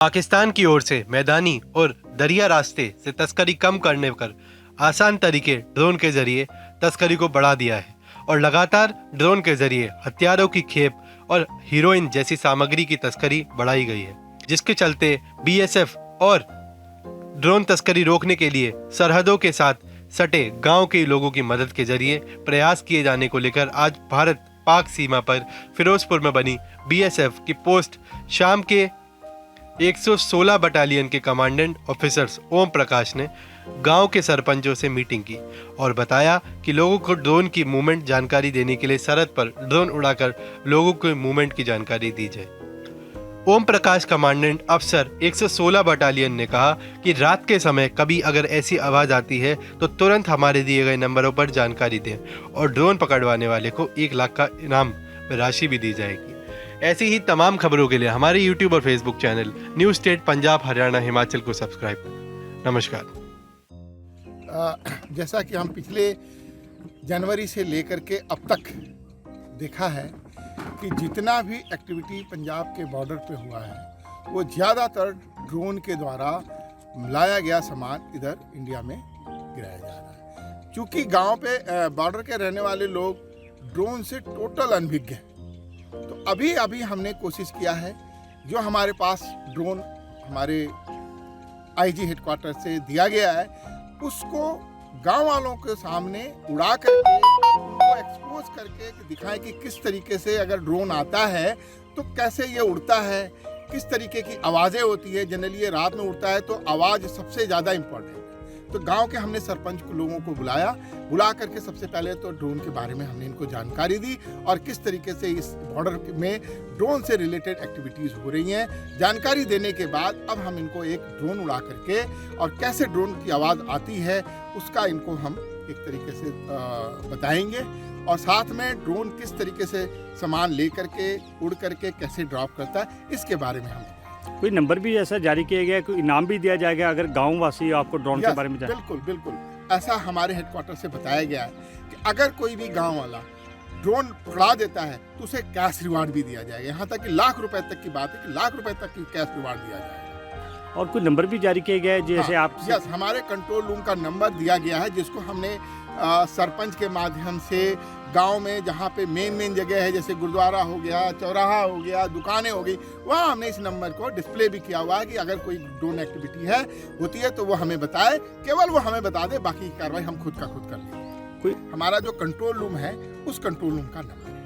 पाकिस्तान की ओर से मैदानी और दरिया रास्ते से तस्करी कम करने पर आसान तरीके ड्रोन के जरिए तस्करी को बढ़ा दिया है और लगातार ड्रोन के जरिए हथियारों की खेप और हीरोइन जैसी सामग्री की तस्करी बढ़ाई गई है, जिसके चलते बीएसएफ और ड्रोन तस्करी रोकने के लिए सरहदों के साथ सटे गांव के लोगों की मदद के जरिए प्रयास किए जाने को लेकर आज भारत पाक सीमा पर फिरोजपुर में बनी बीएसएफ की पोस्ट शाम के 116 बटालियन के कमांडेंट ऑफिसर्स ओम प्रकाश ने गांव के सरपंचों से मीटिंग की और बताया कि लोगों को ड्रोन की मूवमेंट जानकारी देने के लिए सरहद पर ड्रोन उड़ाकर लोगों को मूवमेंट की जानकारी दी जाए। ओम प्रकाश कमांडेंट अफसर 116 बटालियन ने कहा कि रात के समय कभी अगर ऐसी आवाज आती है तो तुरंत हमारे दिए गए नंबरों पर जानकारी दें और ड्रोन पकड़वाने वाले को 1 लाख का इनाम राशि भी दी जाएगी। ऐसी ही तमाम खबरों के लिए हमारे YouTube और Facebook channel news state Punjab Haryana Himachal को सब्सक्राइब करें। नमस्कार। जैसा कि हम पिछले जनवरी से लेकर के अब तक देखा है कि जितना भी एक्टिविटी पंजाब के बॉर्डर पे हुआ है वो ज़्यादातर ड्रोन के द्वारा लाया गया सामान इधर इंडिया में गिराया जा रहा है। चूँकि गांव पे बॉर्डर के रहने वाले लोग ड्रोन से टोटल अनभिज्ञ हैं, तो अभी हमने कोशिश किया है जो हमारे पास ड्रोन हमारे आईजी हेडक्वार्टर से दिया गया है उसको गांव वालों के सामने उड़ा करके उनको एक्सपोज करके दिखाएं कि किस तरीके से अगर ड्रोन आता है तो कैसे ये उड़ता है, किस तरीके की आवाज़ें होती है। जनरली ये रात में उड़ता है तो आवाज़ सबसे ज़्यादा इम्पोर्टेंट है। तो गांव के हमने सरपंच को लोगों को बुला करके सबसे पहले तो ड्रोन के बारे में हमने इनको जानकारी दी और किस तरीके से इस बॉर्डर में ड्रोन से रिलेटेड एक्टिविटीज़ हो रही हैं। जानकारी देने के बाद अब हम इनको एक ड्रोन उड़ा करके और कैसे ड्रोन की आवाज़ आती है उसका इनको हम एक तरीके से बताएंगे और साथ में ड्रोन किस तरीके से सामान ले करके उड़ करके कैसे ड्रॉप करता है इसके बारे में हम कोई नंबर भी ऐसा जारी किया गया, कोई इनाम भी दिया जाएगा अगर गाँव वासी आपको ड्रोन के बारे में जाने? बिल्कुल ऐसा हमारे हेडक्वार्टर से बताया गया है कि अगर कोई भी गांव वाला ड्रोन उड़ा देता है तो उसे कैश रिवार्ड भी दिया जाएगा। यहाँ तक कि लाख रुपए तक की बात है कि लाख रुपए तक की कैश रिवार्ड दिया जाएगा। और कोई नंबर भी जारी किया गया है जैसे आप? यस, हमारे कंट्रोल रूम का नंबर दिया गया है जिसको हमने सरपंच के माध्यम से गांव में जहां पे मेन जगह है जैसे गुरुद्वारा हो गया, चौराहा हो गया, दुकानें हो गई, वहां हमने इस नंबर को डिस्प्ले भी किया हुआ है कि अगर कोई ड्रोन एक्टिविटी है होती है तो वो हमें बताए, केवल वो हमें बता दे, बाकी की कार्रवाई हम खुद कर लेंगे। कोई हमारा जो कंट्रोल रूम है उस कंट्रोल रूम का नंबर है।